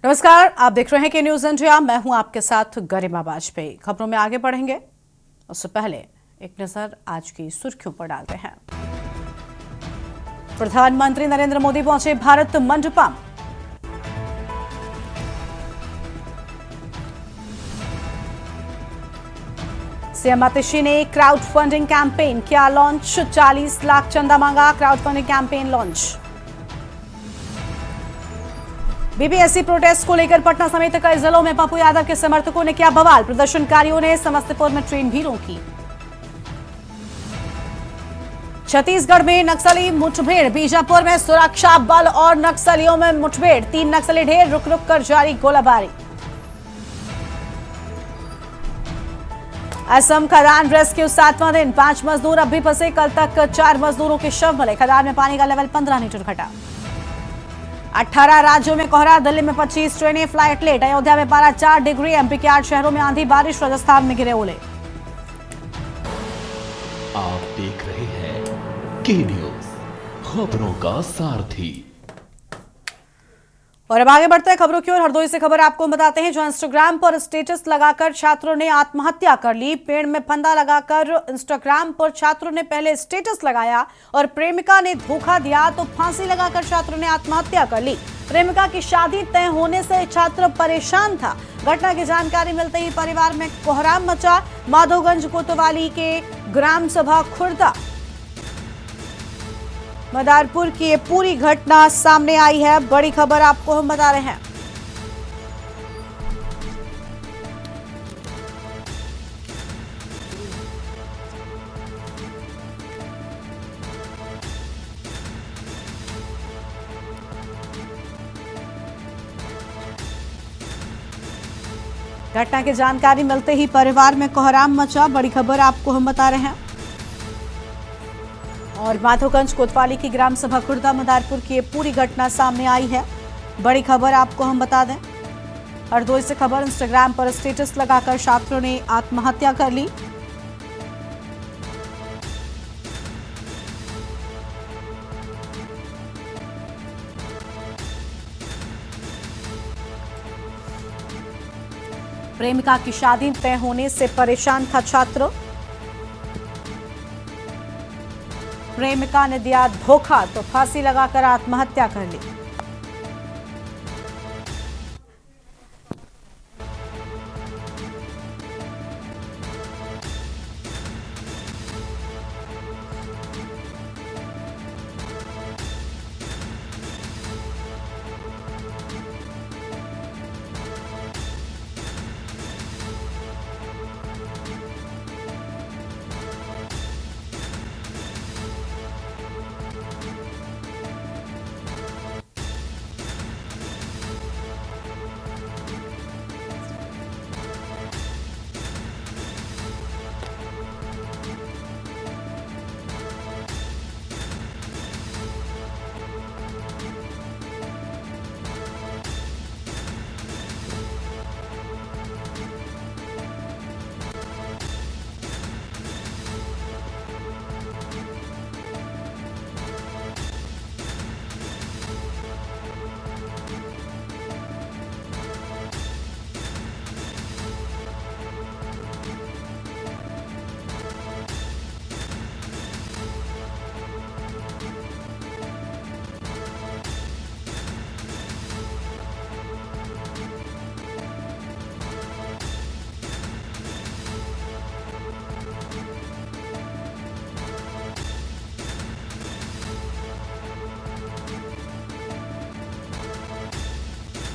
नमस्कार, आप देख रहे हैं के न्यूज इंडिया। मैं हूं आपके साथ गरिमा वाजपेयी। खबरों में आगे बढ़ेंगे उससे पहले एक नजर आज की सुर्खियों पर डालते हैं। प्रधानमंत्री नरेंद्र मोदी पहुंचे भारत मंडपम। सीएम आतिशी ने क्राउड फंडिंग कैंपेन किया लॉन्च। 40 लाख चंदा मांगा। Crowd funding campaign launch. BPSC protest को लेकर पटना समेत कई जिलों में पप्पू यादव के समर्थकों ने किया बवाल। प्रदर्शनकारियों ने समस्तीपुर में ट्रेन भी रोकी। छत्तीसगढ़ में नक्सली मुठभेड़। बीजापुर में सुरक्षा बल और नक्सलियों में मुठभेड़। 3 नक्सली ढेर। रुक रुक कर जारी गोलाबारी। असम खदान रेस्क्यू 7वां दिन। 5 मजदूर अब भी फंसे। कल तक 4 मजदूरों के शव मिले। खदान में पानी का लेवल 15 मीटर घटा। 18 राज्यों में कोहरा। दिल्ली में 25 ट्रेनें फ्लाइट लेट। अयोध्या में पारा 4 डिग्री। एमपी के 8 शहरों में आंधी बारिश। राजस्थान में गिरे ओले। आप देख रहे हैं के न्यूज, खबरों का सारथी। और अब आगे बढ़ते हैं खबरों की ओर। हरदोई से खबर आपको बताते हैं, जो इंस्टाग्राम पर स्टेटस लगाकर छात्रों ने आत्महत्या कर ली। पेड़ में फंदा लगाकर इंस्टाग्राम पर छात्रों ने पहले स्टेटस लगाया और प्रेमिका ने धोखा दिया तो फांसी लगाकर छात्रों ने आत्महत्या कर ली। प्रेमिका की शादी तय होने से छात्र परेशान था। घटना की जानकारी मिलते ही परिवार में कोहराम मचा। माधोगंज कोतवाली के ग्राम सभा खुर्दा मदारपुर की ये पूरी घटना सामने आई है। बड़ी खबर आपको हम बता रहे हैं। घटना की जानकारी मिलते ही परिवार में कोहराम मचा। बड़ी खबर आपको हम बता रहे हैं। और माधोगंज कोतवाली की ग्राम सभा खुर्दा मदारपुर की ये पूरी घटना सामने आई है। बड़ी खबर आपको हम बता दें। हरदोई से खबर, इंस्टाग्राम पर स्टेटस लगाकर छात्रों ने आत्महत्या कर ली। प्रेमिका की शादी तय होने से परेशान था छात्र। प्रेमिका ने दिया धोखा तो फांसी लगाकर आत्महत्या कर ली।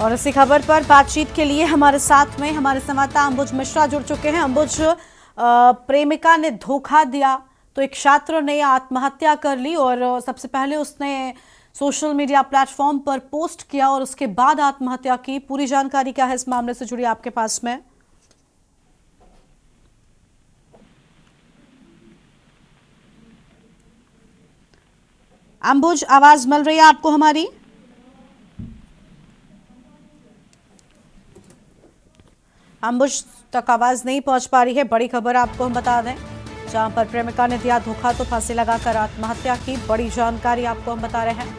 और इसी खबर पर बातचीत के लिए हमारे साथ में हमारे संवाददाता अंबुज मिश्रा जुड़ चुके हैं। अंबुज, प्रेमिका ने धोखा दिया तो एक छात्र ने आत्महत्या कर ली और सबसे पहले उसने सोशल मीडिया प्लेटफॉर्म पर पोस्ट किया और उसके बाद आत्महत्या की। पूरी जानकारी क्या है इस मामले से जुड़ी आपके पास में? अंबुज, आवाज मिल रही है आपको हमारी? अंबुज तक आवाज नहीं पहुंच पा रही है। बड़ी खबर आपको हम बता दें, जहां पर प्रेमिका ने दिया धोखा तो फांसी लगाकर आत्महत्या की। बड़ी जानकारी आपको हम बता रहे हैं।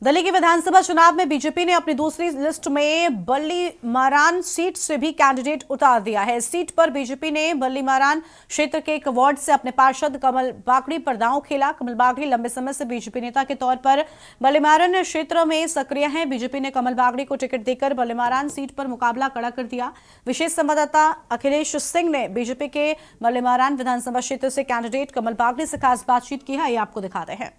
दिल्ली के विधानसभा चुनाव में बीजेपी ने अपनी दूसरी लिस्ट में बल्ली मारान सीट से भी कैंडिडेट उतार दिया है। इस सीट पर बीजेपी ने बल्ली मारान क्षेत्र के एक वार्ड से अपने पार्षद कमल बागड़ी पर दांव खेला। कमल बागड़ी लंबे समय से बीजेपी नेता के तौर पर बल्ली मारान क्षेत्र में सक्रिय हैं। बीजेपी ने कमल बागड़ी को टिकट देकर बल्ली मारान सीट पर मुकाबला कड़ा कर दिया। विशेष संवाददाता अखिलेश सिंह ने बीजेपी के बल्ली मारान विधानसभा क्षेत्र से कैंडिडेट कमल बागड़ी से खास बातचीत की है, ये आपको दिखाते हैं।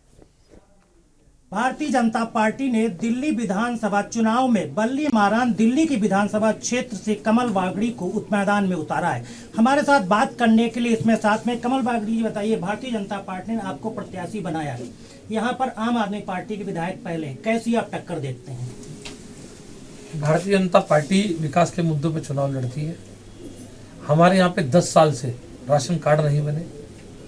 भारतीय जनता पार्टी ने दिल्ली विधानसभा चुनाव में बल्ली मारान दिल्ली की विधानसभा क्षेत्र से कमल बागड़ी को मैदान में उतारा है। हमारे साथ बात करने के लिए इसमें साथ में कमल बागड़ी जी, बताइए, भारतीय जनता पार्टी ने आपको प्रत्याशी बनाया है, यहाँ पर आम आदमी पार्टी के विधायक पहले, कैसी आप टक्कर देखते हैं? भारतीय जनता पार्टी विकास के मुद्दों पर चुनाव लड़ती है। हमारे यहाँ पे 10 साल से राशन कार्ड नहीं बने,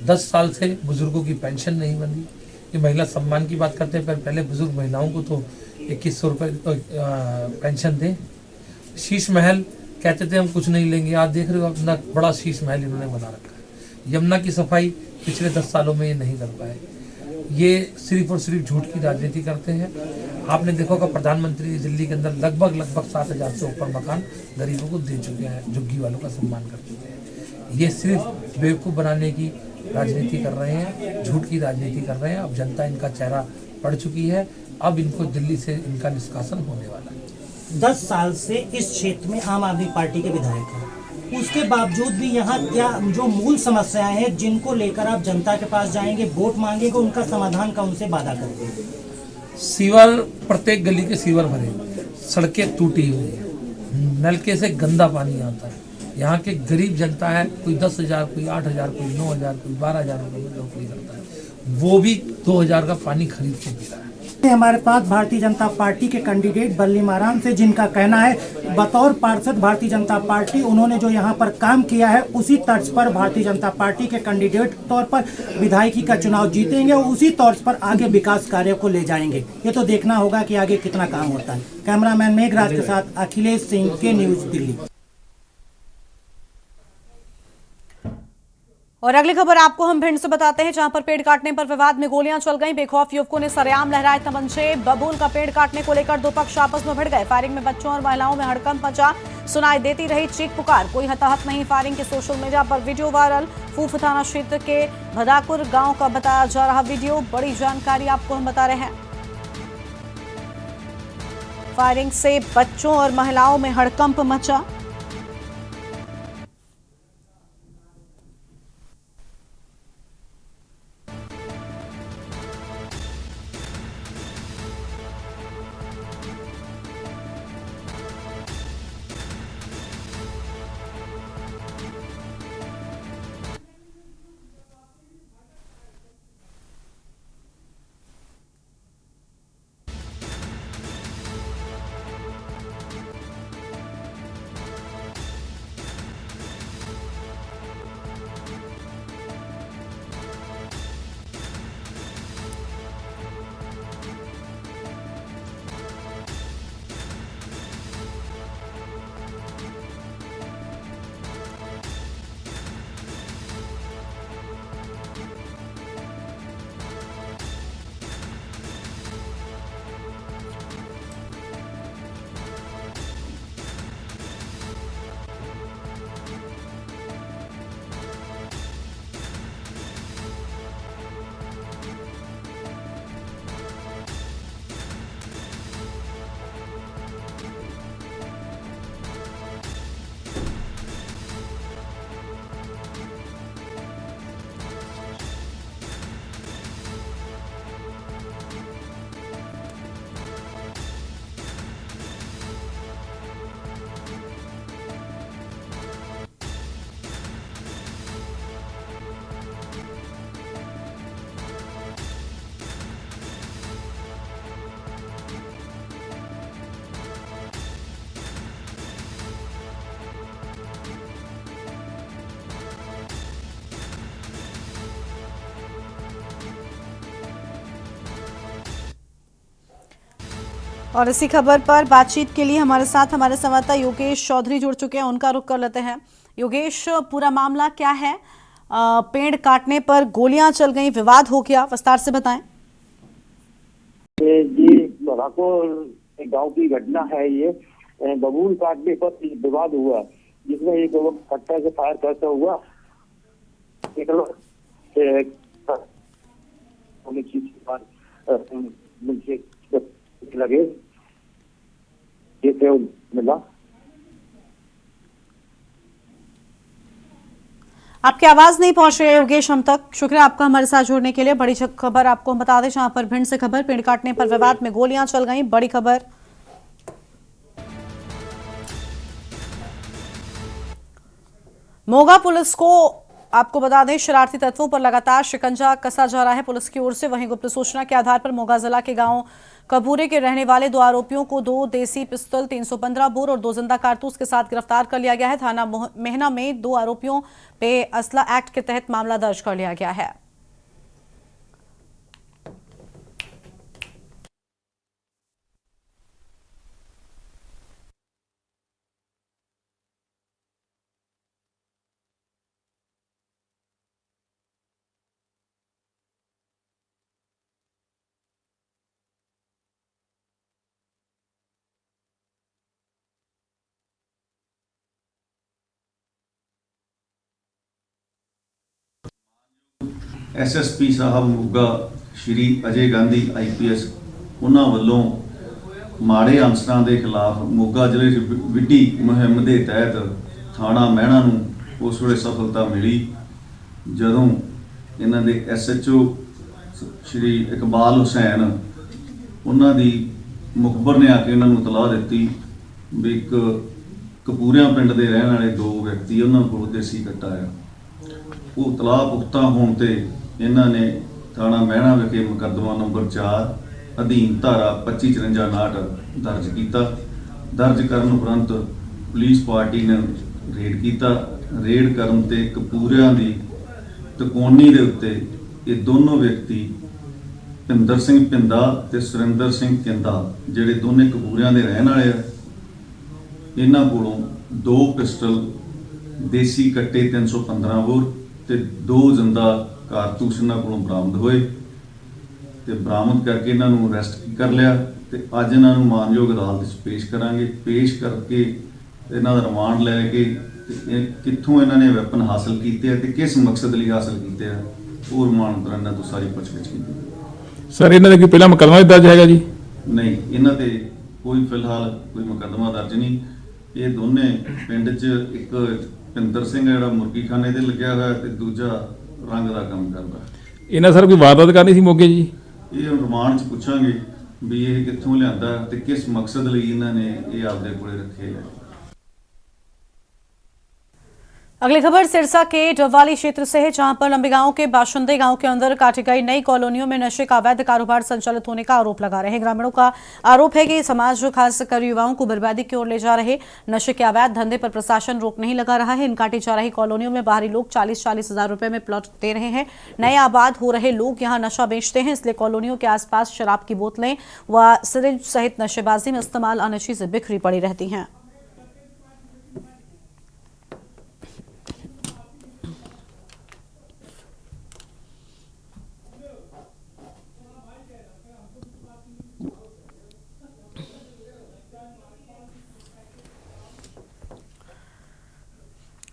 10 साल से बुजुर्गों की पेंशन नहीं बनी। ये महिला सम्मान की बात करते हैं, पर पहले बुजुर्ग महिलाओं को तो 2100 रुपये पेंशन दें। शीश महल कहते थे हम कुछ नहीं लेंगे, आज देख रहे हो अपना बड़ा शीश महल इन्होंने बना रखा है। यमुना की सफाई पिछले 10 सालों में ये नहीं कर पाए। ये सिर्फ और सिर्फ झूठ की राजनीति करते हैं। आपने देखा होगा प्रधानमंत्री दिल्ली के अंदर लगभग 7,000 से ऊपर मकान गरीबों को दे चुके हैं, झुग्गी वालों का सम्मान कर चुके हैं। ये सिर्फ बेवकूफ़ बनाने की राजनीति कर रहे हैं, झूठ की राजनीति कर रहे हैं। अब जनता इनका चेहरा पड़ चुकी है, अब इनको दिल्ली से इनका निष्कासन होने वाला है। 10 साल से इस क्षेत्र में आम आदमी पार्टी के विधायक हैं, उसके बावजूद भी यहाँ क्या जो मूल समस्याएं हैं जिनको लेकर आप जनता के पास जाएंगे, वोट मांगेंगे, उनका समाधान का उनसे वादा करेंगे? सीवर, प्रत्येक गली के सीवर भरे, सड़कें टूटी हुई है, नलके से गंदा पानी आता है। यहाँ के गरीब जनता है, कोई 10,000, कोई 8,000, कोई 9,000, कोई 12,000 रुपये में नौकरी करता है, वो भी 2,000 का पानी खरीद के पी रहा है। हमारे पास भारतीय जनता पार्टी के कैंडिडेट बल्ली मारान से, जिनका कहना है बतौर पार्षद भारतीय जनता पार्टी उन्होंने जो यहाँ पर काम किया है उसी तर्ज पर भारतीय जनता पार्टी के कैंडिडेट तौर पर विधायकी का चुनाव जीतेंगे और उसी तर्ज पर आगे विकास कार्यों को ले जाएंगे। ये तो देखना होगा कि आगे कितना काम होता है। कैमरामैन मेघराज के साथ अखिलेश सिंह के न्यूज दिल्ली। और अगली खबर आपको हम भिंड से बताते हैं, जहां पर पेड़ काटने पर विवाद में गोलियां चल गईं। बेखौफ युवकों ने सरेआम लहराए तमंचे। बबूल का पेड़ काटने को लेकर दो पक्ष आपस में भिड़ गए। फायरिंग में बच्चों और महिलाओं में हड़कंप मचा, सुनाई देती रही चीख पुकार। कोई हताहत नहीं। फायरिंग के सोशल मीडिया पर वीडियो वायरल। फूफ थाना क्षेत्र के भदाकुर गांव का बताया जा रहा वीडियो। बड़ी जानकारी आपको हम बता रहे हैं। फायरिंग से बच्चों और महिलाओं में हड़कंप मचा। और इसी खबर पर बातचीत के लिए हमारे साथ हमारे संवाददाता योगेश चौधरी जुड़ चुके हैं, उनका रुख कर लेते हैं। योगेश, पूरा मामला क्या है? पेड़ काटने पर गोलियां चल गई, विवाद हो गया, विस्तार से बताएं। जी, भराकोर गांव की घटना है। ये बबूल काटने पर विवाद हुआ, जिसमें एक कट्टा से फायर करता हुआ एक लगे मिला। आपकी आवाज नहीं पहुंच रही है योगेश हम तक। शुक्रिया आपका हमारे साथ जुड़ने के लिए। बड़ी खबर आपको हम बता दें, जहां पर भिंड से खबर, पेड़ काटने पर विवाद में गोलियां चल गई। बड़ी खबर। मोगा पुलिस को आपको बता दें, शरारती तत्वों पर लगातार शिकंजा कसा जा रहा है पुलिस की ओर से। वहीं गुप्त सूचना के आधार पर मोगा जिला के गांव कबूरे के रहने वाले 2 आरोपियों को 2 देसी पिस्तौल, 315 बोर और 2 जिंदा कारतूस के साथ गिरफ्तार कर लिया गया है। थाना मेहना में 2 आरोपियों पे असला एक्ट के तहत मामला दर्ज कर लिया गया है। SSP ਸਾਹਿਬ ਮੋਗਾ ਸ਼੍ਰੀ ਅਜੇ ਗਾਂਧੀ IPS ਉਹਨਾਂ ਵੱਲੋਂ ਮਾੜੇ ਅਨਸਰਾਂ ਦੇ ਖਿਲਾਫ ਮੋਗਾ ਜ਼ਿਲ੍ਹੇ 'ਚ ਵਿੱਢੀ ਮੁਹਿੰਮ ਦੇ ਤਹਿਤ ਥਾਣਾ ਮਹਿਣਾ ਨੂੰ ਉਸ ਵੇਲੇ ਸਫਲਤਾ ਮਿਲੀ, ਜਦੋਂ ਇਹਨਾਂ ਦੇ SHO ਸ਼੍ਰੀ ਇਕਬਾਲ ਹੁਸੈਨ ਉਹਨਾਂ ਦੀ ਮੁਖਬਰ ਨੇ ਆ ਕੇ ਇਹਨਾਂ ਨੂੰ ਇਤਲਾਹ ਦਿੱਤੀ ਵੀ ਇੱਕ ਕਪੂਰਿਆਂ ਪਿੰਡ ਦੇ ਰਹਿਣ ਵਾਲੇ 2 ਵਿਅਕਤੀ ਉਹਨਾਂ ਕੋਲ ਦੇਸੀ ਕੱਟਾ ਆ। ਉਹ ਇਤਲਾਹ ਪੁਖਤਾ ਹੋਣ ਤੇ ਇਹਨਾਂ ਨੇ ਥਾਣਾ ਮਹਿਣਾ ਵਿਖੇ ਮੁਕੱਦਮਾ ਨੰਬਰ 4 ਅਧੀਨ ਧਾਰਾ 2554 ਦਰਜ ਕੀਤਾ। ਦਰਜ ਕਰਨ ਉਪਰੰਤ ਪੁਲਿਸ ਪਾਰਟੀ ਨੇ ਰੇਡ ਕੀਤਾ। ਰੇਡ ਕਰਨ ਤੇ ਕਪੂਰਿਆਂ ਦੀ ਤਕੋਨੀ ਦੇ ਉੱਤੇ ਇਹ ਦੋਨੋਂ ਵਿਅਕਤੀ ਭਿੰਦਰ ਸਿੰਘ ਭਿੰਦਾ ਤੇ ਸੁਰਿੰਦਰ ਸਿੰਘ ਕਿੰਦਾ, ਜਿਹੜੇ ਦੋਨੇ ਕਪੂਰਿਆਂ ਦੇ ਰਹਿਣ ਵਾਲੇ ਆ, ਇਹਨਾਂ ਕੋਲੋਂ 2 ਪਿਸਟਲ, ਦੇਸੀ ਕੱਟੇ 315 ਬੋਰ ਤੇ 2 ਜ਼ਿੰਦਾ ਕਾਰਤੂਸ ਇਹਨਾਂ ਕੋਲੋਂ ਬਰਾਮਦ ਹੋਏ ਤੇ ਬਰਾਮਦ ਕਰਕੇ ਇਹਨਾਂ ਨੂੰ ਅਰੈਸਟ ਕਰ ਲਿਆ ਤੇ ਅੱਜ ਇਹਨਾਂ ਨੂੰ ਮਾਨਯੋਗ ਅਦਾਲਤ ਵਿੱਚ ਪੇਸ਼ ਕਰਾਂਗੇ। ਪੇਸ਼ ਕਰਕੇ ਇਹਨਾਂ ਦਾ ਰਿਮਾਂਡ ਲੈ ਕੇ ਤੇ ਕਿੱਥੋਂ ਇਹਨਾਂ ਨੇ ਵੈਪਨ ਹਾਸਲ ਕੀਤੇ ਆ ਤੇ ਕਿਸ ਮਕਸਦ ਲਈ ਹਾਸਲ ਕੀਤੇ ਆ, ਉਹ ਰਿਮਾਂਡ ਦੌਰਾਨ ਇਹਨਾਂ ਤੋਂ ਸਾਰੀ ਪੁੱਛਗਿੱਛ ਕੀਤੀ। ਸਰ ਇਹਨਾਂ ਦਾ ਕੀ ਪਹਿਲਾ ਮੁਕੱਦਮਾ ਦਰਜ ਹੈਗਾ ਜੀ? ਨਹੀਂ, ਇਹਨਾਂ ਤੇ ਕੋਈ ਫਿਲਹਾਲ ਕੋਈ ਮੁਕੱਦਮਾ ਦਰਜ ਨਹੀਂ। ਇਹ ਦੋਨੇ ਪਿੰਡ 'ਚ ਇੱਕ ਭਿੰਦਰ ਸਿੰਘ ਜਿਹੜਾ ਮੁਰਗੀਖਾਨੇ ਤੇ ਲੱਗਿਆ ਹੋਇਆ ਤੇ ਦੂਜਾ ਰੰਗ ਦਾ ਕੰਮ ਕਰਦਾ। ਇਹਨਾਂ ਸਰ ਕੋਈ ਵਾਰਦਾਤ ਕਰਨੀ ਸੀ ਮੋਗੇ ਜੀ? ਇਹ ਰਿਮਾਂਡ 'ਚ ਪੁੱਛਾਂਗੇ ਵੀ ਇਹ ਕਿੱਥੋਂ ਲਿਆਂਦਾ ਤੇ ਕਿਸ ਮਕਸਦ ਲਈ ਇਹਨਾਂ ਨੇ ਇਹ ਆਪਦੇ ਕੋਲੇ ਰੱਖੇ ਆ। अगली खबर सिरसा के डबवाली क्षेत्र से है, जहां पर लंबी गांव के बाशिंदे गांव के अंदर काटी गई नई कॉलोनियों में नशे का अवैध कारोबार संचालित होने का आरोप लगा रहे हैं। ग्रामीणों का आरोप है कि समाज खासकर युवाओं को बर्बादी की ओर ले जा रहे नशे के अवैध धंधे पर प्रशासन रोक नहीं लगा रहा है। इन काटी जा रही कॉलोनियों में बाहरी लोग 40-40 हजार रुपए में प्लॉट दे रहे हैं। नए आबाद हो रहे लोग यहां नशा बेचते हैं, इसलिए कॉलोनियों के आसपास शराब की बोतलें व सिरिंज सहित नशेबाजी में इस्तेमाल अन्य चीजें बिखरी पड़ी रहती हैं।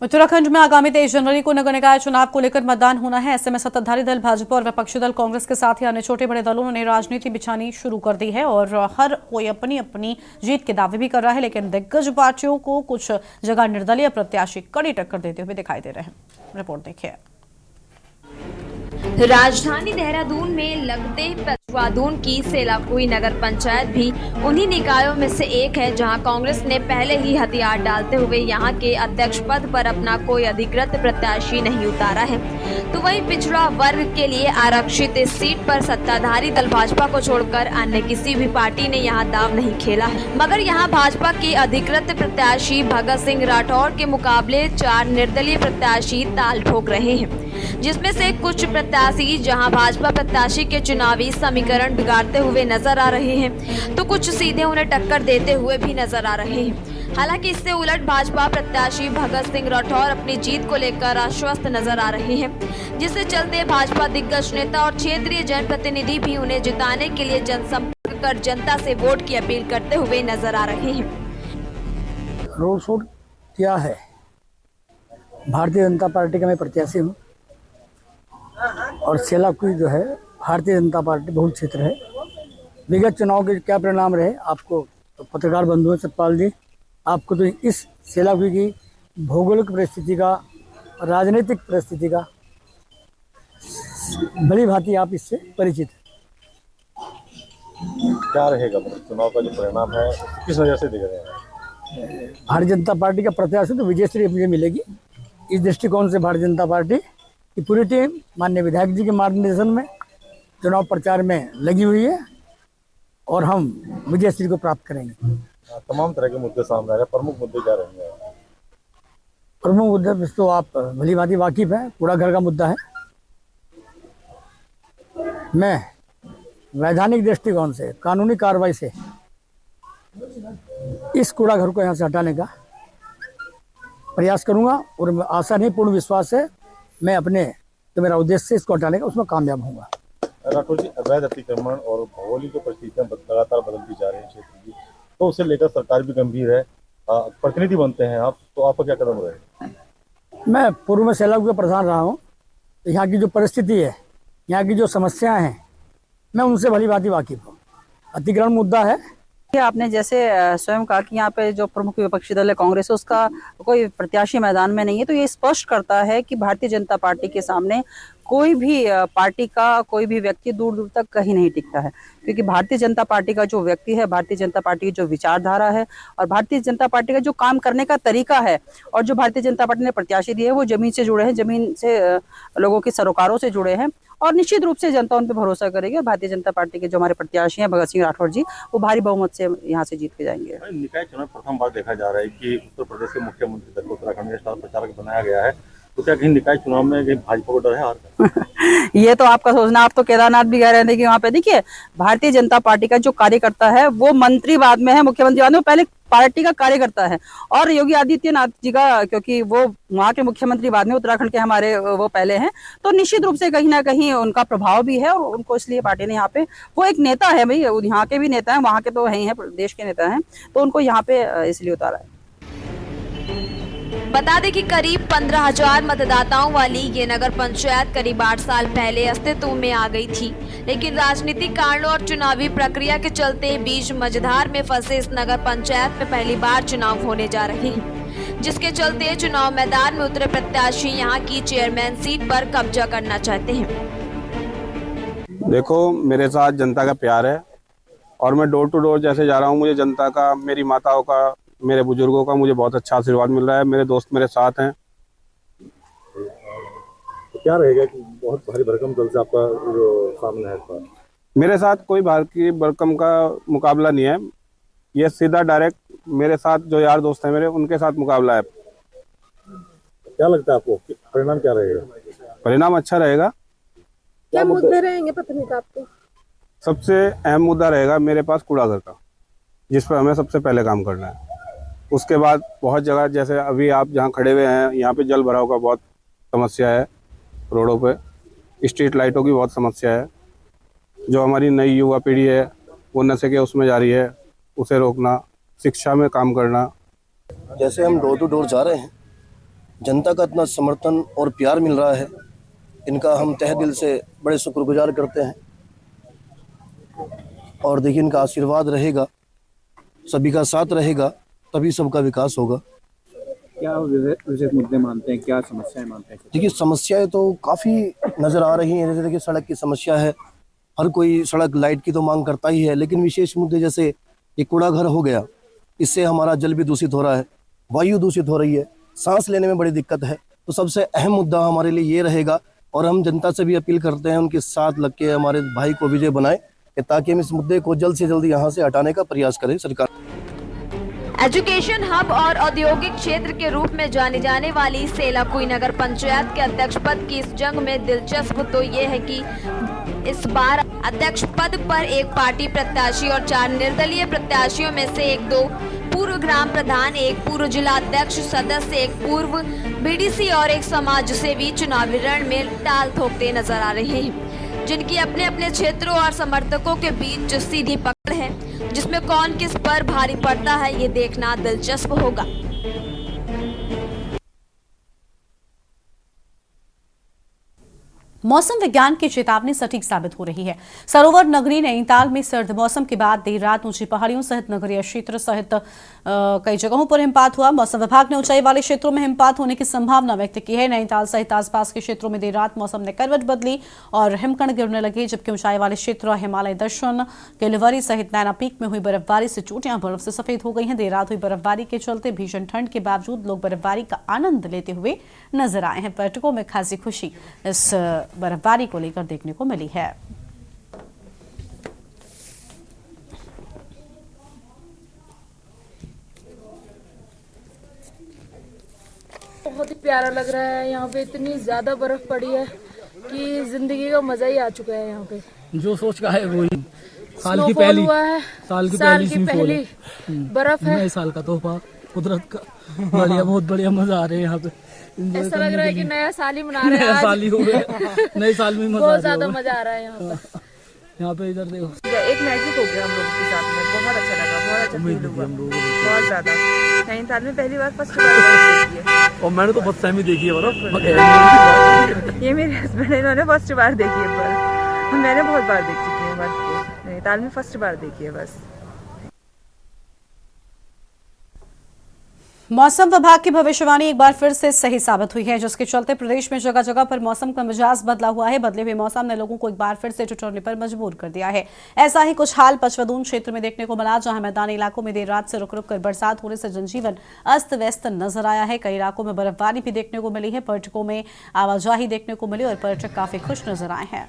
उत्तराखंड में आगामी 23 जनवरी को नगर निकाय चुनाव को लेकर मतदान होना है। ऐसे में सत्ताधारी दल भाजपा और विपक्षी दल कांग्रेस के साथ ही अन्य छोटे बड़े दलों ने राजनीति बिछानी शुरू कर दी है और हर कोई अपनी अपनी जीत के दावे भी कर रहा है, लेकिन दिग्गज पार्टियों को कुछ जगह निर्दलीय प्रत्याशी कड़ी टक्कर देते हुए दिखाई दे रहे हैं। रिपोर्ट देखिए। राजधानी देहरादून में लगते पचवादून की सेलाकुई नगर पंचायत भी उन्हीं निकायों में से एक है, जहां कांग्रेस ने पहले ही हथियार डालते हुए यहां के अध्यक्ष पद पर अपना कोई अधिकृत प्रत्याशी नहीं उतारा है। तो वहीं पिछड़ा वर्ग के लिए आरक्षित इस सीट पर सत्ताधारी दल भाजपा को छोड़कर अन्य किसी भी पार्टी ने यहां दाव नहीं खेला है। मगर यहां भाजपा के अधिकृत प्रत्याशी भगत सिंह राठौर के मुकाबले 4 निर्दलीय प्रत्याशी ताल ठोक रहे हैं, जिसमें से कुछ प्रत्याशी जहां भाजपा प्रत्याशी के चुनावी समीकरण समीकरण बिगाड़ते हुए नजर आ रहे हैं तो कुछ सीधे उन्हें टक्कर देते हुए भी नजर आ रहे हैं। हालांकि इससे उलट भाजपा प्रत्याशी भगत सिंह राठौर अपनी जीत को लेकर आश्वस्त नजर आ रहे हैं, जिससे चलते भाजपा दिग्गज नेता और क्षेत्रीय जनप्रतिनिधि भी उन्हें जिताने के लिए जनसंपर्क कर जनता से वोट की अपील करते हुए नजर आ रहे हैं। रोड शो क्या है? भारतीय जनता पार्टी का मैं प्रत्याशी हूँ और सेलाकुई जो है भारतीय जनता पार्टी बहुल क्षेत्र है। विगत चुनाव के क्या परिणाम रहे आपको तो पत्रकार बंधुओं सतपाल जी, आपको तो इस सेलाकुई की भौगोलिक परिस्थिति का, राजनीतिक परिस्थिति का भली भांति आप इससे परिचित हैं। क्या रहेगा चुनाव का जो परिणाम है किस वजह से दिख रहे हैं? भारतीय जनता पार्टी का प्रत्याशी तो विजयश्री मुझे मिलेगी। इस दृष्टिकोण से भारतीय जनता पार्टी की पूरी टीम माननीय विधायक जी के मार्गदर्शन में चुनाव प्रचार में लगी हुई है और हम विजयश्री को प्राप्त करेंगे। तमाम तरह के मुद्दे सामने आ रहे हैं, प्रमुख मुद्दे क्या रहेंगे? प्रमुख मुद्दे तो आप भली भांति वाकिफ हैं, कूड़ा घर का मुद्दा है। मैं वैधानिक दृष्टिकोण से, कानूनी कार्रवाई से इस कूड़ा घर को यहाँ से हटाने का प्रयास करूंगा और आशा नहीं पूर्ण विश्वास है मैं अपने जो मेरा उद्देश्य है इसको हटाने का उसमें कामयाब होऊंगा। राठौर जी, अवैध अतिक्रमण और भौगोलिक परिस्थितियां लगातार बदलती जा रही हैं क्षेत्र की, तो उसे लेकर सरकार भी गंभीर है। प्रतिनिधि बनते हैं आप, तो आपका क्या कदम रहेगा? मैं पूर्व में सेलाकुई का प्रधान रहा हूँ, तो यहाँ की जो परिस्थिति है, यहाँ की जो समस्याएं हैं, मैं उनसे भली भांति वाकिफ हूँ। अतिक्रमण मुद्दा है। आपने जैसे स्वयं कहा कि यहाँ पे जो प्रमुख विपक्षी दल है कांग्रेस, उसका कोई प्रत्याशी मैदान में नहीं है, तो ये स्पष्ट करता है कि भारतीय जनता पार्टी के सामने कोई भी पार्टी का कोई भी व्यक्ति दूर दूर तक कहीं नहीं टिकता है, क्योंकि भारतीय जनता पार्टी का जो व्यक्ति है, भारतीय जनता पार्टी की जो विचारधारा है और भारतीय जनता पार्टी का जो काम करने का तरीका है और जो भारतीय जनता पार्टी ने प्रत्याशी दिए हैं वो जमीन से जुड़े हैं, जमीन से लोगों के सरोकारों से जुड़े हैं और निश्चित रूप से जनता उन पर भरोसा करेगी और भारतीय जनता पार्टी के जो हमारे प्रत्याशी हैं भगत सिंह राठौर जी, वो भारी बहुमत से यहाँ से जीत के जाएंगे। निकाय चुनाव प्रथम बार देखा जा रहा है कि उत्तर प्रदेश के मुख्यमंत्री तक उत्तराखंड के स्टार प्रचारक बनाया गया है, तो क्या कहीं निकाय चुनाव में कहीं भाजपा को डर है हार का? ये तो आपका सोचना। आप तो केदारनाथ भी कह रहे थे कि वहाँ पे देखिए भारतीय जनता पार्टी का जो कार्यकर्ता है वो मंत्री बाद में है, मुख्यमंत्री बाद में, पहले पार्टी का कार्यकर्ता है। और योगी आदित्यनाथ जी का, क्योंकि वो वहाँ के मुख्यमंत्री बाद में, उत्तराखंड के हमारे वो पहले हैं, तो निश्चित रूप से कहीं ना कहीं उनका प्रभाव भी है और उनको इसलिए पार्टी ने यहाँ पे, वो एक नेता है भाई, यहाँ के भी नेता है, वहाँ के तो है, देश के नेता हैं, तो उनको यहाँ पे इसलिए उतारा है। बता दें कि करीब 15,000 मतदाताओं वाली ये नगर पंचायत करीब 8 साल पहले अस्तित्व में आ गई थी, लेकिन राजनीतिक कारणों और चुनावी प्रक्रिया के चलते बीच मझधार में फंसे इस नगर पंचायत में पहली बार चुनाव होने जा रहे हैं, जिसके चलते चुनाव मैदान में उतरे प्रत्याशी यहाँ की चेयरमैन सीट पर कब्जा करना चाहते हैं। देखो, मेरे साथ जनता का प्यार है और मैं डोर टू डोर जैसे जा रहा हूँ, मुझे जनता का, मेरी माताओं का, मेरे बुजुर्गों का मुझे बहुत अच्छा आशीर्वाद मिल रहा है। मेरे दोस्त मेरे साथ हैं। तो क्या रहेगा कि बहुत भारी भरकम दल से आपका जो सामने है? मेरे साथ कोई भारी भरकम का मुकाबला नहीं है, ये सीधा डायरेक्ट मेरे साथ जो यार दोस्त हैं मेरे, उनके साथ मुकाबला है। क्या लगता है आपको परिणाम क्या रहेगा? परिणाम अच्छा रहेगा। क्या मुद्दे रहेंगे पत्नी आपको? सबसे अहम मुद्दा रहेगा मेरे पास कूड़ा घर का, जिस पर हमें सबसे पहले काम करना है। उसके बाद बहुत जगह, जैसे अभी आप जहाँ खड़े हुए हैं, यहाँ पे जल भराव का बहुत समस्या है, रोडों पे स्ट्रीट लाइटों की बहुत समस्या है। जो हमारी नई युवा पीढ़ी है वो नशे के उसमें जा रही है, उसे रोकना, शिक्षा में काम करना। जैसे हम डोर टू डोर जा रहे हैं, जनता का इतना समर्थन और प्यार मिल रहा है, इनका हम तहे दिल से बड़े शुक्रगुजार करते हैं। और देखिए, इनका आशीर्वाद रहेगा, सभी का साथ रहेगा, तभी सबका विकास होगा। क्या विशेष मुद्दे मानते हैं, क्या समस्याएं मानते हैं? देखिए, समस्याएं तो काफ़ी नज़र आ रही हैं। जैसे देखिए, सड़क की समस्या है, हर कोई सड़क, लाइट की तो मांग करता ही है, लेकिन विशेष मुद्दे जैसे ये कूड़ा घर हो गया, इससे हमारा जल भी दूषित हो रहा है, वायु दूषित हो रही है, सांस लेने में बड़ी दिक्कत है। तो सबसे अहम मुद्दा हमारे लिए ये रहेगा और हम जनता से भी अपील करते हैं उनके साथ लग के हमारे भाई को विजय बनाए, ताकि हम इस मुद्दे को जल्द से जल्द यहाँ से हटाने का प्रयास करें सरकार। एजुकेशन हब और औद्योगिक क्षेत्र के रूप में जानी जाने वाली सेलाकुई नगर पंचायत के अध्यक्ष पद की इस जंग में दिलचस्प तो ये है कि इस बार अध्यक्ष पद पर एक पार्टी प्रत्याशी और 4 निर्दलीय प्रत्याशियों में से 1-2 पूर्व ग्राम प्रधान, 1 पूर्व जिला अध्यक्ष सदस्य, 1 पूर्व बीडीसी और 1 समाज सेवी चुनावी रण में ताल ठोकते नजर आ रहे हैं, जिनकी अपने अपने क्षेत्रों और समर्थकों के बीच सीधी पकड़ है, जिसमें कौन किस पर भारी पड़ता है ये देखना दिलचस्प होगा। मौसम विज्ञान की चेतावनी सटीक साबित हो रही है। सरोवर नगरी नैनीताल में सर्द मौसम के बाद देर रात ऊंची पहाड़ियों सहित नगरीय क्षेत्र सहित कई जगहों पर हिमपात हुआ। मौसम विभाग ने ऊंचाई वाले क्षेत्रों में हिमपात होने की संभावना व्यक्त की है। नैनीताल सहित आसपास के क्षेत्रों में देर रात मौसम ने करवट बदली और हिमकण गिरने लगे, जबकि ऊंचाई वाले क्षेत्र और हिमालय दर्शन, केलवरी सहित नैना पीक में हुई बर्फबारी से चोटियां बर्फ से सफेद हो गई हैं। देर रात हुई बर्फबारी के चलते भीषण ठंड के बावजूद लोग बर्फबारी का आनंद लेते हुए नजर आए हैं। पर्यटकों में खासी खुशी इस बर्फबारी को लेकर देखने को मिली है। बहुत ही प्यारा लग रहा है। यहाँ पे इतनी ज्यादा बर्फ पड़ी है कि जिंदगी का मजा ही आ चुका है। यहाँ पे जो सोच का है वही साल की पहली हुआ है, साल की पहली बर्फ है। नए साल का तोहफा कुदरत का। बढ़िया, बहुत बढ़िया, मजा आ रहा है यहाँ पे। ऐसा लग रहा है कि नया साल ही मना रहे हैं। नया साल ही हो गया, नए साल में बहुत ज्यादा मजा आ रहा है यहाँ पे। यहाँ पे इधर देखो, एक मैजिक हो गया हम लोगों के साथ में। बहुत अच्छा लगा, बहुत अच्छा फील हुआ, बहुत ज्यादा। नैनीताल में पहली बार फर्स्ट बार देखी है और मैंने तो फर्स्ट टाइम ही देखी है बर्फ। ये मेरे हस्बैंड, इन्होंने फर्स्ट बार देखी है बर्फ। मैंने बहुत बार देख चुकी है बर्फ को, नैनीताल में फर्स्ट बार देखी है बस। मौसम विभाग की भविष्यवाणी एक बार फिर से सही साबित हुई है, जिसके चलते प्रदेश में जगह जगह पर मौसम का मिजाज बदला हुआ है। बदले हुए मौसम ने लोगों को एक बार फिर से ठिठुरने पर मजबूर कर दिया है। ऐसा ही कुछ हाल पचवदून क्षेत्र में देखने को मिला, जहां मैदानी इलाकों में देर रात से रुक रुक कर बरसात होने से जनजीवन अस्त व्यस्त नजर आया है। कई इलाकों में बर्फबारी भी देखने को मिली है। पर्यटकों में आवाजाही देखने को मिली और पर्यटक काफी खुश नजर आए हैं।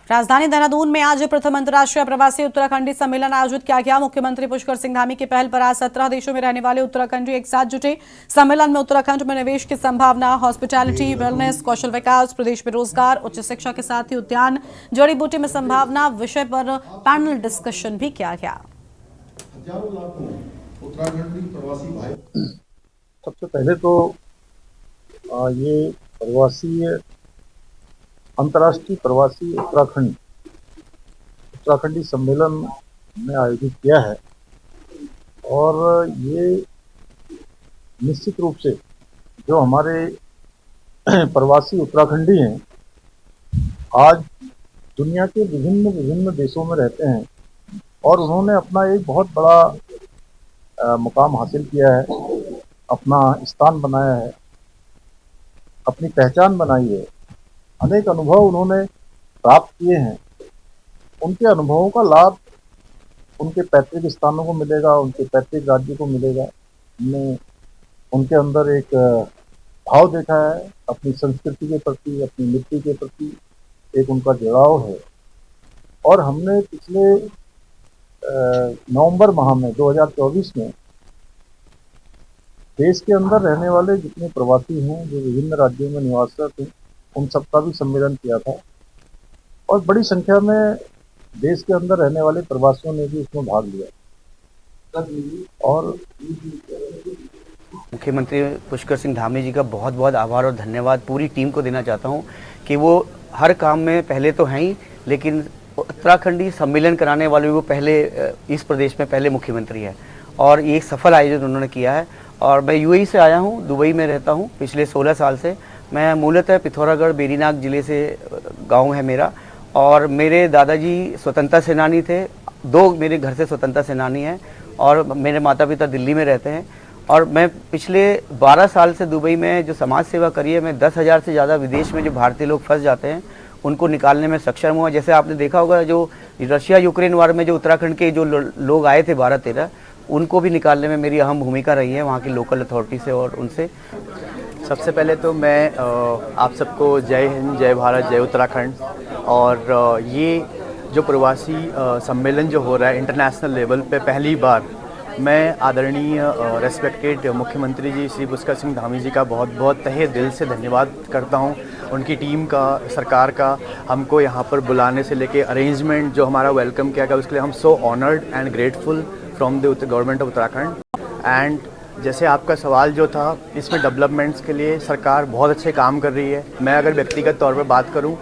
राजधानी देहरादून में आज प्रथम अंतर्राष्ट्रीय प्रवासी उत्तराखंडी सम्मेलन आयोजित किया गया। मुख्यमंत्री पुष्कर सिंह धामी की पहल पर आज 17 देशों में रहने वाले उत्तराखंडी एक साथ जुटे। सम्मेलन में उत्तराखंड में निवेश की संभावना, हॉस्पिटैलिटी, वेलनेस, कौशल विकास, प्रदेश में रोजगार, उच्च शिक्षा के साथ ही उद्यान, जड़ी बूटी में संभावना विषय पर पैनल डिस्कशन भी किया गया। हजारों लाखों उत्तराखंडी प्रवासी भाई, सबसे पहले तो ये प्रवासी अंतर्राष्ट्रीय प्रवासी उत्तराखंडी सम्मेलन में आयोजित किया है और ये निश्चित रूप से जो हमारे प्रवासी उत्तराखंडी हैं आज दुनिया के विभिन्न देशों में रहते हैं और उन्होंने अपना एक बहुत बड़ा मुकाम हासिल किया है, अपना स्थान बनाया है, अपनी पहचान बनाई है। अनेक अनुभव उन्होंने प्राप्त किए हैं। उनके अनुभवों का लाभ उनके पैतृक स्थानों को मिलेगा, उनके पैतृक राज्य को मिलेगा। हमने उनके अंदर एक भाव देखा है अपनी संस्कृति के प्रति, अपनी मिट्टी के प्रति एक उनका जुड़ाव है। और हमने पिछले नवंबर माह में 2024 में देश के अंदर रहने वाले जितने प्रवासी हैं जो विभिन्न राज्यों में निवासरत हैं उन सबका भी सम्मेलन किया था और बड़ी संख्या में देश के अंदर रहने वाले प्रवासियों ने भी इसमें भाग लिया। और मुख्यमंत्री पुष्कर सिंह धामी जी का बहुत बहुत आभार और धन्यवाद पूरी टीम को देना चाहता हूं कि वो हर काम में पहले तो हैं ही, लेकिन उत्तराखंडी सम्मेलन कराने वाले वो पहले इस प्रदेश में पहले मुख्यमंत्री है और ये सफल आयोजन उन्होंने किया है। और मैं यूएई से आया हूँ, दुबई में रहता हूँ पिछले 16 साल से। मैं मूलतः पिथौरागढ़ बेरीनाग जिले से गांव है मेरा और मेरे दादाजी स्वतंत्रता सेनानी थे। 2 मेरे घर से स्वतंत्रता सेनानी हैं और मेरे माता पिता दिल्ली में रहते हैं। और मैं पिछले 12 साल से दुबई में जो समाज सेवा करी है, मैं 10,000 से ज़्यादा विदेश में जो भारतीय लोग फंस जाते हैं उनको निकालने में सक्षम हुआ। जैसे आपने देखा होगा जो रशिया यूक्रेन वार में जो उत्तराखंड के जो लोग आए थे 12-13, उनको भी निकालने में मेरी अहम भूमिका रही है वहाँ की लोकल अथॉरिटी से और उनसे। सबसे पहले तो मैं आप सबको जय हिंद, जय भारत, जय उत्तराखंड। और ये जो प्रवासी सम्मेलन जो हो रहा है इंटरनेशनल लेवल पे, पहली बार मैं आदरणीय रेस्पेक्टेड मुख्यमंत्री जी श्री पुष्कर सिंह धामी जी का बहुत बहुत तहे दिल से धन्यवाद करता हूं। उनकी टीम का, सरकार का, हमको यहाँ पर बुलाने से लेके अरेंजमेंट जो हमारा वेलकम किया गया उसके लिए हम so honoured and grateful from the government of Uttarakhand. And जैसे आपका सवाल जो था, इसमें डेवलपमेंट्स के लिए सरकार बहुत अच्छे काम कर रही है। मैं अगर व्यक्तिगत तौर पर बात करूँ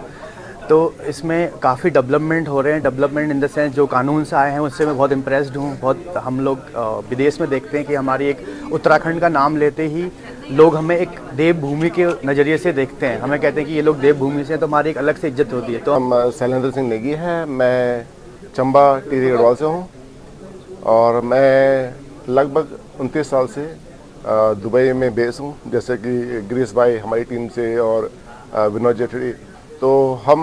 तो इसमें काफ़ी डेवलपमेंट हो रहे हैं। डेवलपमेंट इन द सेंस जो कानून से आए हैं उससे मैं बहुत इम्प्रेस्ड हूँ। बहुत हम लोग विदेश में देखते हैं कि हमारी एक उत्तराखंड का नाम लेते ही लोग हमें एक देवभूमि के नज़रिए से देखते हैं। हमें कहते हैं कि ये लोग देवभूमि से हैं, तो हमारी एक अलग से इज्जत होती है। तो हम शैलेंद्र सिंह नेगी हैं, मैं चंबा टिहरी गढ़वाल से हूँ और मैं लगभग 29 साल से दुबई में बेस हूँ। जैसे कि गिरीश भाई हमारी टीम से और विनोद जेठड़ी, तो हम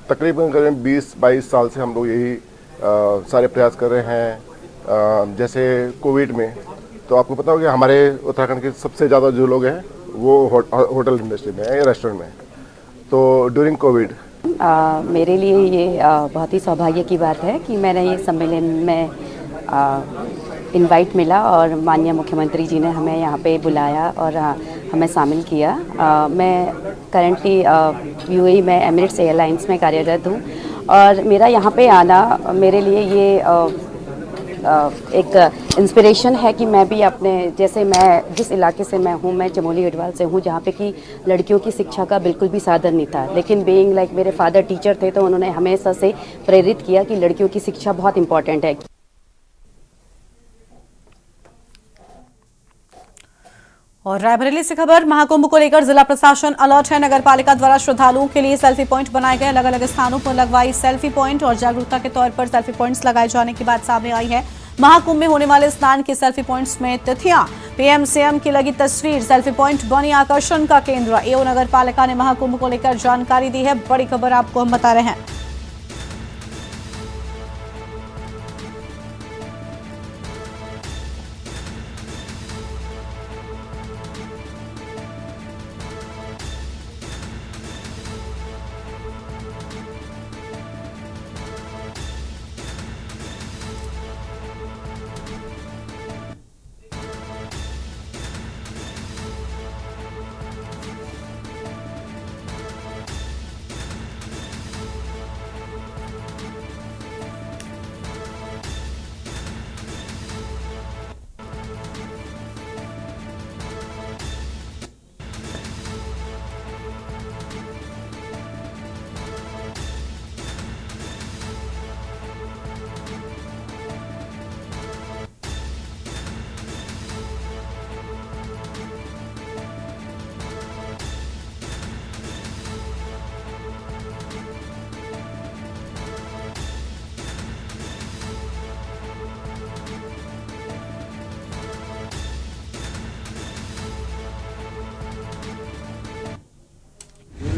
तकरीबन 20-22 साल से हम लोग यही सारे प्रयास कर रहे हैं। जैसे कोविड में तो आपको पता होगा हमारे उत्तराखंड के सबसे ज़्यादा जो लोग हैं वो होटल इंडस्ट्री में है या रेस्टोरेंट में। तो ड्यूरिंग कोविड मेरे लिए ये बहुत ही सौभाग्य की बात है कि मैंने ये सम्मेलन में इनवाइट मिला और माननीय मुख्यमंत्री जी ने हमें यहाँ पे बुलाया और हमें शामिल किया। मैं करंटली यूएई में एमिरेट्स एयरलाइंस में कार्यरत हूँ और मेरा यहाँ पे आना मेरे लिए ये एक इंस्पिरेशन है कि मैं भी अपने, जैसे मैं जिस इलाके से मैं हूँ, मैं चमोली गढ़वाल से हूँ, जहाँ पे कि लड़कियों की शिक्षा का बिल्कुल भी साधन नहीं था। लेकिन बीइंग लाइक मेरे फादर टीचर थे तो उन्होंने हमेशा से प्रेरित किया कि लड़कियों की शिक्षा बहुत इंपॉर्टेंट है। और रायबरेली से खबर, महाकुंभ को लेकर जिला प्रशासन अलर्ट है। नगर पालिका द्वारा श्रद्धालुओं के लिए सेल्फी पॉइंट बनाए गए। अलग अलग स्थानों पर लगवाई सेल्फी पॉइंट और जागरूकता के तौर पर सेल्फी पॉइंट्स लगाए जाने की बात सामने आई है। महाकुंभ में होने वाले स्नान के सेल्फी पॉइंट्स में तिथियां, पीएम सीएम की लगी तस्वीर, सेल्फी पॉइंट बनी आकर्षण का केंद्र। एओ नगर पालिका ने महाकुंभ को लेकर जानकारी दी है। बड़ी खबर आपको हम बता रहे हैं।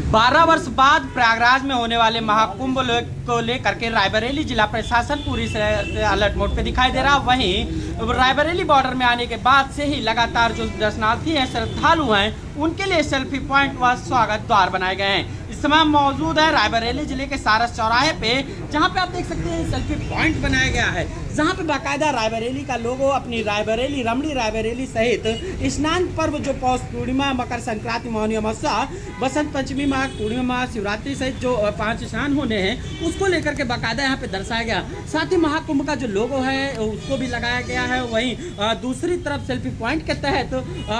बारह वर्ष बाद प्रयागराज में होने वाले महाकुंभ को लेकर के रायबरेली जिला प्रशासन पूरी अलर्ट मोड पे दिखाई दे रहा। वहीं रायबरेली बॉर्डर में आने के बाद से ही लगातार जो दर्शनार्थी हैं, श्रद्धालु हैं, उनके लिए सेल्फी पॉइंट व स्वागत द्वार बनाए गए हैं। इस समय मौजूद है रायबरेली जिले के सारस चौराहे पे, जहां पे आप देख सकते हैं सेल्फी पॉइंट बनाया गया है, जहां पे बाकायदा रायबरेली का लोगो, अपनी रायबरेली, रमणी रायबरेली सहित स्नान पर्व जो पौष पूर्णिमा, मकर संक्रांति, मौनी अमावस्या, बसंत पंचमी, माघ पूर्णिमा, शिवरात्रि सहित जो 5 स्नान होने हैं, उसको लेकर के बाकायदा यहाँ पे दर्शाया गया। साथ ही महाकुंभ का जो लोगो है उसको भी लगाया गया है। वहीं दूसरी तरफ सेल्फी पॉइंट के तहत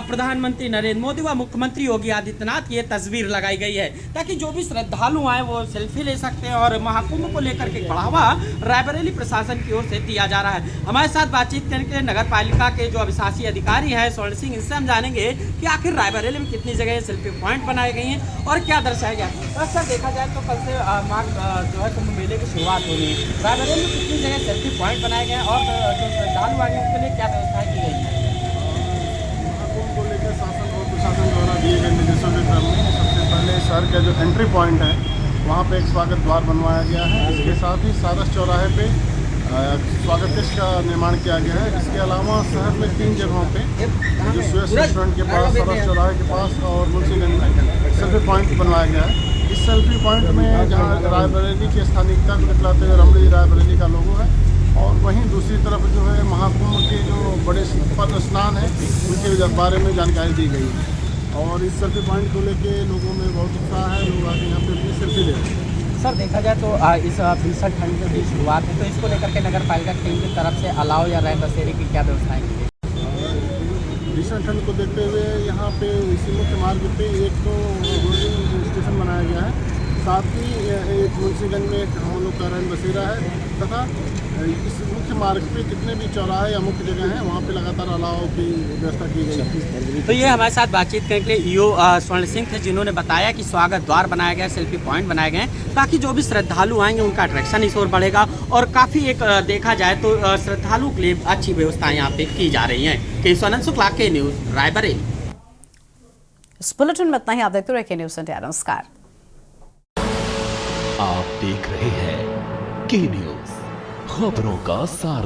प्रधानमंत्री नरेंद्र मोदी व मुख्यमंत्री योगी आदित्यनाथ की तस्वीर लगाई गई है, ताकि जो भी श्रद्धालु आए वो सेल्फी ले सकते हैं। और महाकुंभ को लेकर के बढ़ावा रायबरेली प्रशासन की ओर से दिया जा रहा है। हमारे साथ बातचीत करने के लिए नगर पालिका के जो अभिशासी अधिकारी हैं स्वर्ण सिंह, इनसे हम जानेंगे कि आखिर रायबरेली में कितनी जगह सेल्फी पॉइंट बनाए गई हैं और क्या दर्शाया गया। सर, देखा जाए तो कल से माघ जो है कुंभ मेले की शुरुआत होनी है। रायबरेली में कितनी जगह सेल्फी पॉइंट बनाए गए और जो श्रद्धालु आए उनके लिए क्या व्यवस्थाएं की गई है? महाकुंभ को लेकर शासन और प्रशासन द्वारा दिए गए निर्देशों के क्रम में सबसे पहले शहर का जो एंट्री पॉइंट है वहाँ पे एक स्वागत द्वार बनवाया गया है। इसके साथ ही सारस चौराहे पे स्वागत कक्ष का निर्माण किया गया है। इसके अलावा शहर में 3 जगहों पे जो सुएस रेस्टोरेंट के पास, सारस चौराहे के पास और मुंशीगंज में सेल्फी पॉइंट बनवाया गया है। इस सेल्फी पॉइंट में जहाँ रायबरेली की स्थानिकता को दिखलाते हुए रमणी रायबरेली का लोगो है, और वहीं दूसरी तरफ जो है महाकुंभ के जो बड़े पद्म स्नान है उनके बारे में जानकारी दी गई है। और इस सेल्फी पॉइंट को लेके लोगों में बहुत उत्साह है, लोग आके यहाँ पे अपनी सेल्फी ले रहे हैं। सर देखा जाए तो इस भीषण ठंड की शुरुआत है, तो इसको लेकर के नगर पालिका टीम की तरफ से अलाव या रैन बसेरे की क्या व्यवस्थाएं की गई? भीषण ठंड को देखते हुए यहाँ पे इसी मुख्य मार्ग पे एक तो होल्डिंग स्टेशन बनाया गया है, साथ ही एक मुंशीगंज में एक हम लोग का रैन बसेरा है, तथा इस मुख्य मार्ग पे जितने भी चौराहे या मुख्य जगह हैं वहाँ पे लगातार अलाव की व्यवस्था की गई है। तो ये हमारे साथ बातचीत करने के लिए ईओ स्वर्ण सिंह थे, जिन्होंने बताया कि स्वागत द्वार बनाया गया, सेल्फी पॉइंट बनाए गए हैं ताकि जो भी श्रद्धालु आएंगे उनका अट्रैक्शन इस ओर बढ़ेगा, और काफ़ी एक देखा जाए तो श्रद्धालु के लिए अच्छी व्यवस्थाएं यहाँ पे की जा रही हैं। केशवानंद शुक्ला, के न्यूज़, रायबरेली। इस बुलेटिन में इतना ही। आप देखते रहिए के न्यूज़ इंडिया। नमस्कार। आप देख रहे हैं के न्यूज़, खबरों का सार।